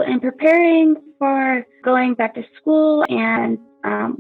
In preparing for going back to school and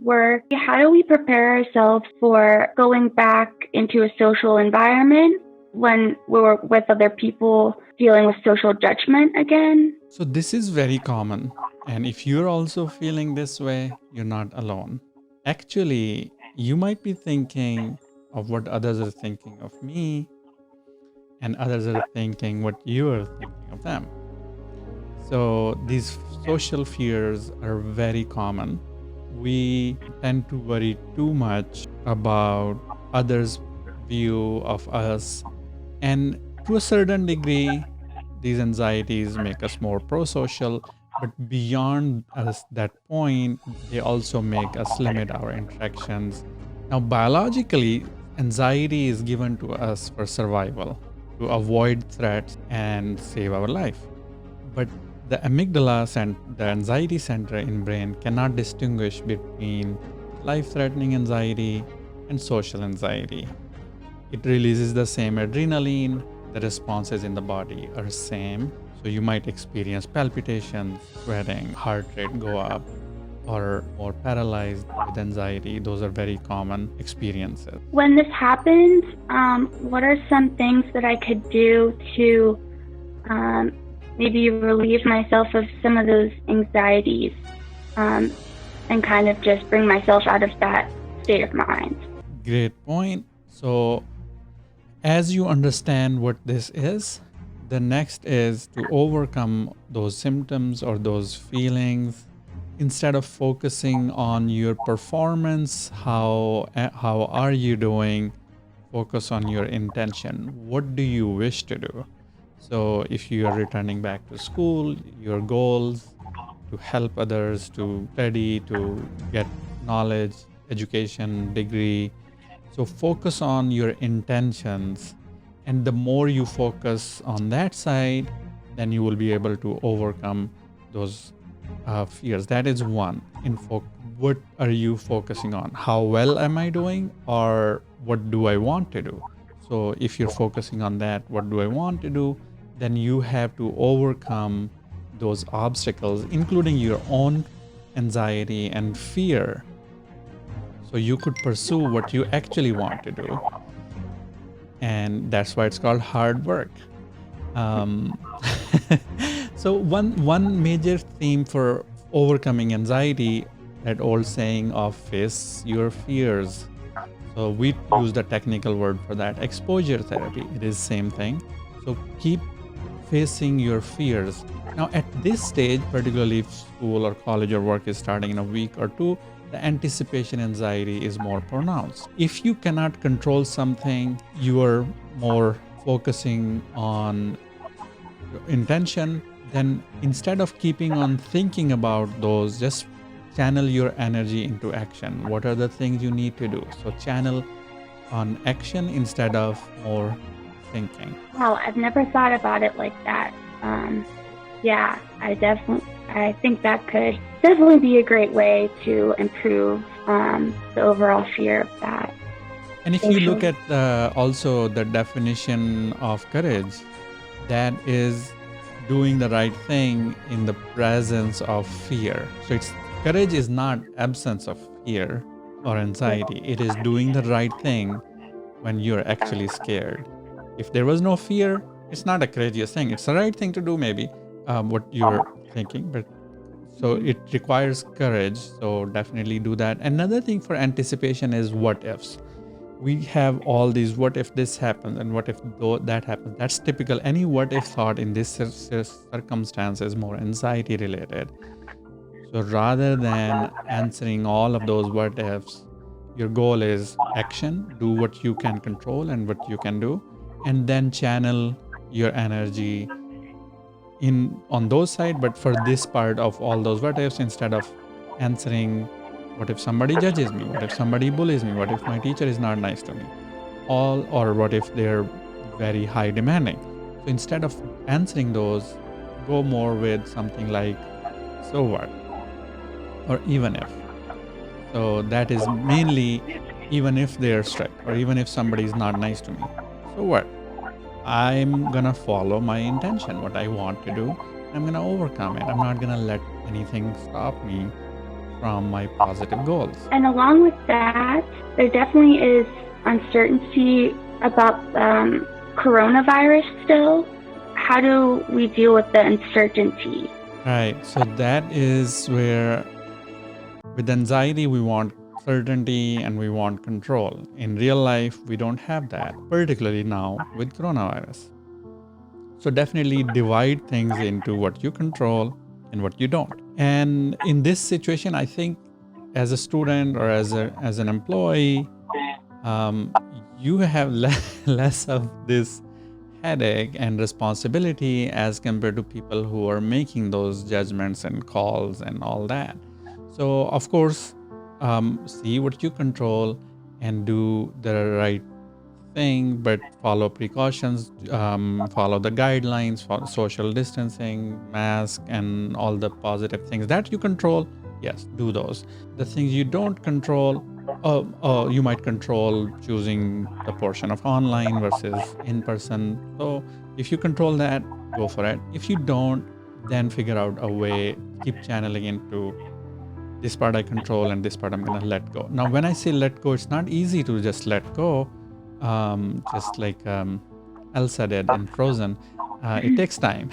work, how do we prepare ourselves for going back into a social environment when we're with other people dealing with social judgment again? So this is very common. And if you're also feeling this way, you're not alone. Actually, you might be thinking of what others are thinking of me, and others are thinking what you are thinking of them. So these social fears are very common. We tend to worry too much about others' view of us. And to a certain degree, these anxieties make us more pro-social, but beyond us that point, they also make us limit our interactions. Now, biologically, anxiety is given to us for survival, to avoid threats and save our life. But the amygdala, the anxiety center in brain, cannot distinguish between life-threatening anxiety and social anxiety. It releases the same adrenaline. The responses in the body are same. So you might experience palpitations, sweating, heart rate go up, or more paralyzed with anxiety. Those are very common experiences. When this happens, what are some things that I could do to maybe relieve myself of some of those anxieties and kind of just bring myself out of that state of mind? Great point. So as you understand what this is, the next is to overcome those symptoms or those feelings. Instead of focusing on your performance, how are you doing, focus on your intention. What do you wish to do? So if you are returning back to school, your goals to help others, to study, to get knowledge, education, degree. So focus on your intentions. And the more you focus on that side, then you will be able to overcome those fears. That is one. What are you focusing on? How well am I doing? Or what do I want to do? So if you're focusing on that, what do I want to do? Then you have to overcome those obstacles, including your own anxiety and fear. So you could pursue what you actually want to do. And that's why it's called hard work. So one major theme for overcoming anxiety, that old saying of face your fears. So we use the technical word for that, exposure therapy. It is same thing. So keep facing your fears. Now at this stage, particularly if school or college or work is starting in a week or two, the anticipation anxiety is more pronounced. If you cannot control something, you are more focusing on intention, then instead of keeping on thinking about those, just channel your energy into action. What are the things you need to do? So channel on action instead of more thinking. Wow, I've never thought about it like that. Yeah, I think that could definitely be a great way to improve the overall fear of that. And if you look at also the definition of courage, that is doing the right thing in the presence of fear. So courage is not absence of fear or anxiety. It is doing the right thing when you're actually scared. If there was no fear, it's not a courageous thing. It's the right thing to do, maybe, what you're thinking, but so it requires courage. So definitely do that. Another thing for anticipation is what ifs. We have all these what if this happens and what if that happens. That's typical. Any what if thought in this circumstance is more anxiety related. So rather than answering all of those what ifs, your goal is action. Do what you can control and what you can do, and then channel your energy on those side. But for this part of all those what ifs, instead of answering what if somebody judges me, what if somebody bullies me, what if my teacher is not nice to me, or what if they're very high demanding. So instead of answering those, go more with something like so what, or even if. So that is mainly even if they're strict, or even if somebody is not nice to me, so what, I'm gonna follow my intention, what I want to do, I'm going to overcome it. I'm not going to let anything stop me from my positive goals. And along with that, there definitely is uncertainty about coronavirus still. How do we deal with the uncertainty? Right. So that is where with anxiety, we want certainty and we want control. In real life, we don't have that, particularly now with coronavirus. So definitely divide things into what you control and what you don't. And in this situation, I think as a student or as an employee, you have less of this headache and responsibility as compared to people who are making those judgments and calls and all that. So of course, see what you control and do the right thing, but follow precautions, follow the guidelines for social distancing, mask, and all the positive things that you control. Yes, do those. The things you don't control, you might control choosing the portion of online versus in person. So if you control that, go for it. If you don't, then figure out a way, keep channeling into this part I control and this part I'm going to let go. Now, when I say let go, it's not easy to just let go. Just like Elsa did in Frozen, it takes time.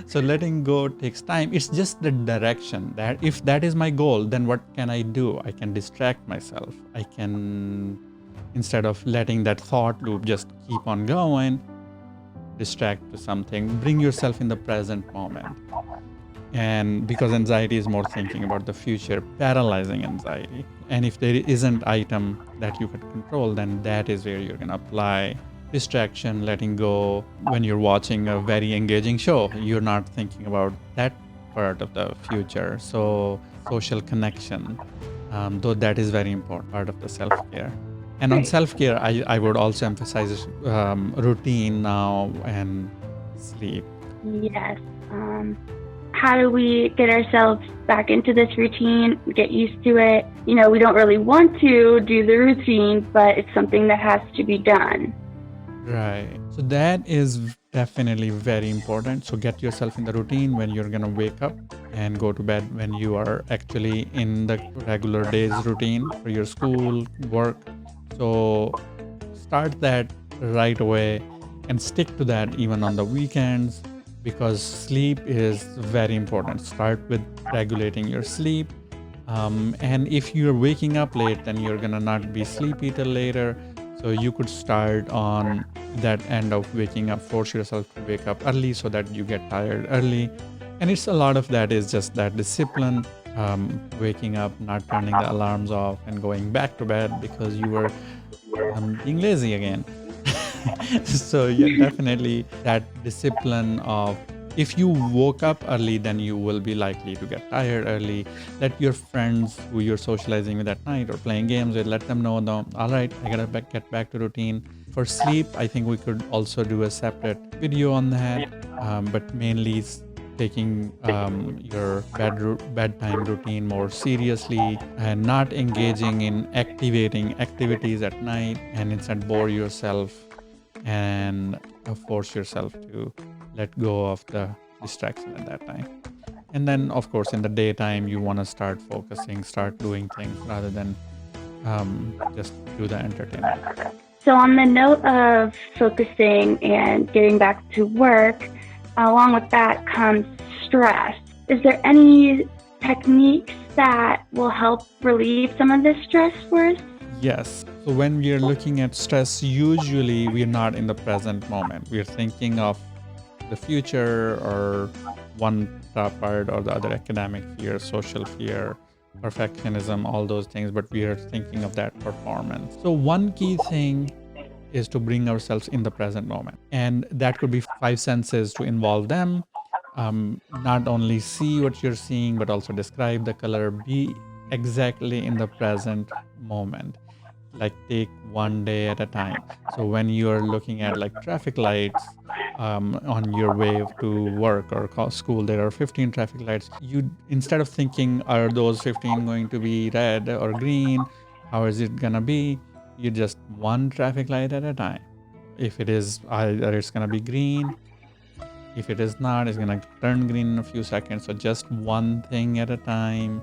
So letting go takes time. It's just the direction that if that is my goal, then what can I do? I can distract myself. I can, instead of letting that thought loop just keep on going, distract to something, bring yourself in the present moment. And because anxiety is more thinking about the future, paralyzing anxiety. And if there isn't item that you could control, then that is where you're going to apply distraction, letting go. When you're watching a very engaging show, you're not thinking about that part of the future. So social connection, though that is very important part of the self-care. And on self-care, I would also emphasize routine now and sleep. Yes. How do we get ourselves back into this routine, get used to it? You know, we don't really want to do the routine, but it's something that has to be done. Right. So that is definitely very important. So get yourself in the routine when you're going to wake up and go to bed when you are actually in the regular day's routine for your school, work. So start that right away and stick to that even on the weekends, because sleep is very important. Start with regulating your sleep. And if you're waking up late, then you're gonna not be sleepy till later. So you could start on that end of waking up, force yourself to wake up early so that you get tired early. And it's a lot of that is just that discipline, waking up, not turning the alarms off and going back to bed because you were being lazy again. So yeah, definitely that discipline of if you woke up early, then you will be likely to get tired early. Let your friends who you're socializing with at night or playing games with, let them know, no, all right, I gotta get back to routine. For sleep, I think we could also do a separate video on that, but mainly taking your bedtime routine more seriously and not engaging in activating activities at night, and instead bore yourself and force yourself to let go of the distraction at that time. And then of course in the daytime you want to start focusing, start doing things rather than just do the entertainment. So on the note of focusing and getting back to work, along with that comes stress. Is there any techniques that will help relieve some of this stress for us? Yes. So when we are looking at stress, usually we are not in the present moment. We are thinking of the future or one part or the other, academic fear, social fear, perfectionism, all those things, but we are thinking of that performance. So one key thing is to bring ourselves in the present moment. And that could be 5 senses to involve them. Not only see what you're seeing, but also describe the color, be exactly in the present moment. Like take one day at a time. So when you're looking at like traffic lights on your way to work or school, there are 15 traffic lights. You, instead of thinking, are those 15 going to be red or green? How is it gonna be? You just one traffic light at a time. If it is either it's gonna be green, If it is not, it's going to turn green in a few seconds. So just one thing at a time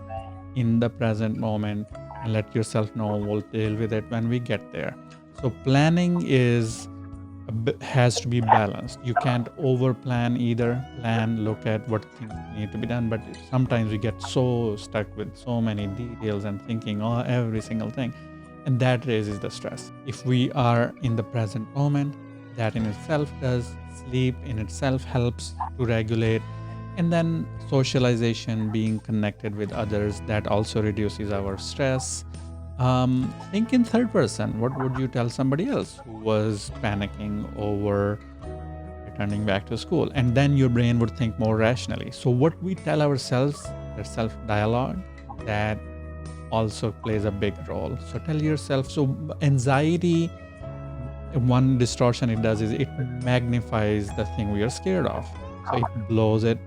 in the present moment, and let yourself know we'll deal with it when we get there. So planning has to be balanced. You can't over plan either. Plan, look at what things need to be done, but sometimes we get so stuck with so many details and thinking every single thing, and that raises the stress. If we are in the present moment, that in itself does. Sleep in itself helps to regulate, and then socialization, being connected with others, that also reduces our stress. Think in third person. What would you tell somebody else who was panicking over returning back to school? And then your brain would think more rationally. So what we tell ourselves, that self-dialogue, that also plays a big role. So tell yourself. So anxiety, one distortion it does is it magnifies the thing we are scared of. So it blows it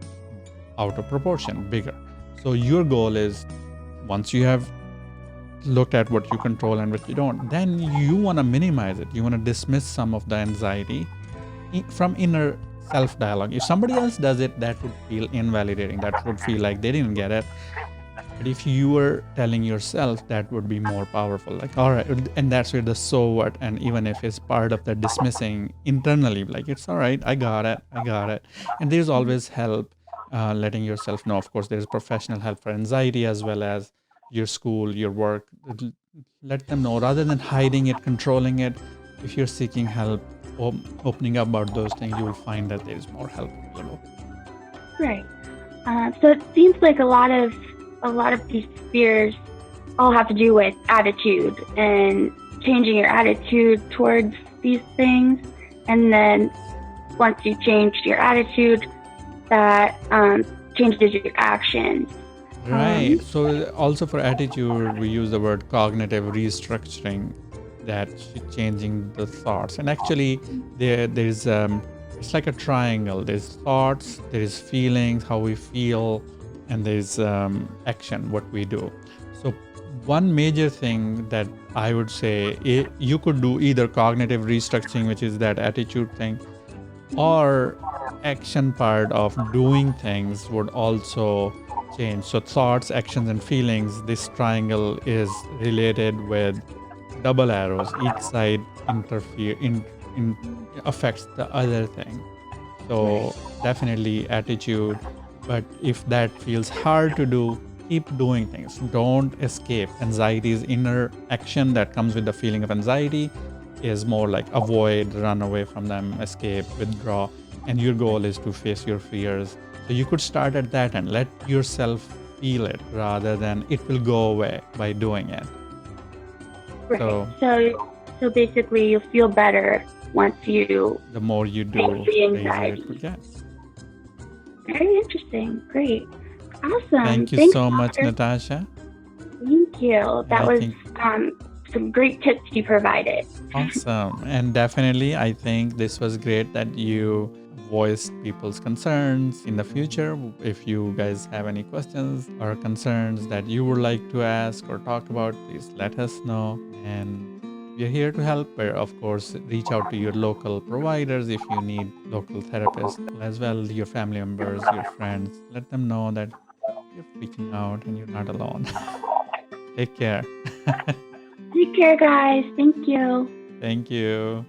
out of proportion, bigger. So your goal is, once you have looked at what you control and what you don't, then you want to minimize it. You want to dismiss some of the anxiety from inner self-dialogue. If somebody else does it, that would feel invalidating. That would feel like they didn't get it. But if you were telling yourself, that would be more powerful. Like, all right, and that's where the so what, and even if it's part of the dismissing internally, like, it's all right, I got it. And there's always help, letting yourself know. Of course, there's professional help for anxiety as well as your school, your work. Let them know rather than hiding it, controlling it. If you're seeking help, opening up about those things, you will find that there is more help available. Right. So it seems like a lot of these fears all have to do with attitude and changing your attitude towards these things. And then once you change your attitude, that changes your actions. Right. So also for attitude, we use the word cognitive restructuring, that changing the thoughts. And actually, there's it's like a triangle. There's thoughts, there is feelings, how we feel, and there's action, what we do. So one major thing that I would say, you could do either cognitive restructuring, which is that attitude thing, or action part of doing things would also change. So thoughts, actions, and feelings, this triangle is related with double arrows. Each side affects the other thing. So definitely attitude. But if that feels hard to do, keep doing things. Don't escape. Anxiety is inner action that comes with the feeling of anxiety, is more like avoid, run away from them, escape, withdraw. And your goal is to face your fears. So you could start at that and let yourself feel it rather than it will go away by doing it. Right. So basically you feel better once you... The more you do, the easier it would get. Very interesting. Great. Awesome. Thank you so much, Natasha. Thank you. That was some great tips you provided. Awesome. And definitely, I think this was great that you voiced people's concerns. In the future, if you guys have any questions or concerns that you would like to ask or talk about, please let us know. And we're here to help. But of course, reach out to your local providers if you need local therapists as well, your family members, your friends. Let them know that you're freaking out and you're not alone. Take care. Take care, guys. Thank you. Thank you.